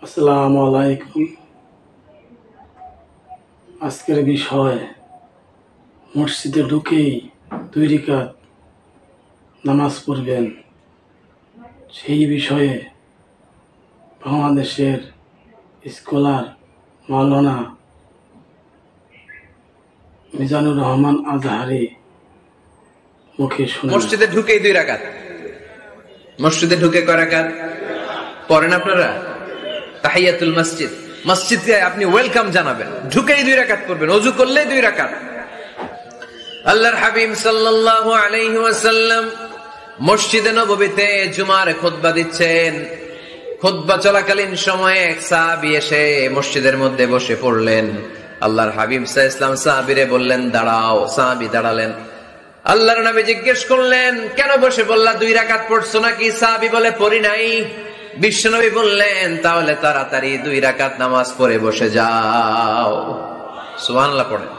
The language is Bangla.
আসসালামু আলাইকুম। আজকের বিষয় মসজিদে ঢুকেই 2 রাকাত নামাজ পড়বেন। সেই বিষয়ে বাংলাদেশের স্কলার মাওলানা মিজানুর রহমান আজহারি মুখে শুনে মসজিদে ঢুকেই 2 রাকাত। মসজিদে ঢুকে কয় রাকাত পড়েন আপনারা? তাহিয়াতুল মসজিদ, মসজিদে আপনি ওয়েলকাম জানাবেন, ঢুকেই 2 রাকাত পড়বেন, ওযু করলেই 2 রাকাত। আল্লাহর হাবিব সাল্লাল্লাহু আলাইহি ওয়াসাল্লাম মসজিদে নববীতে জুমার খুতবা দিচ্ছেন। খুতবা চলাকালীন সময়ে এক সাহাবী এসে মসজিদের মধ্যে বসে পড়লেন। আল্লাহর হাবিব সাল্লাল্লাহু আলাইহি ওয়াসাল্লাম সাহাবীরে বললেন দাঁড়াও। সাহাবী দাঁড়ালেন। আল্লাহর নবী জিজ্ঞেস করলেন কেন বসে বললা 2 রাকাত পড়ছো নাকি? সাহাবী বলে পড়ি নাই। বিশ্বনবী বললেন তাহলে তাড়াতাড়ি 2 রাকাত নামাজ পড়ে বসে যাও। সুবহানাল্লাহ পড়েন।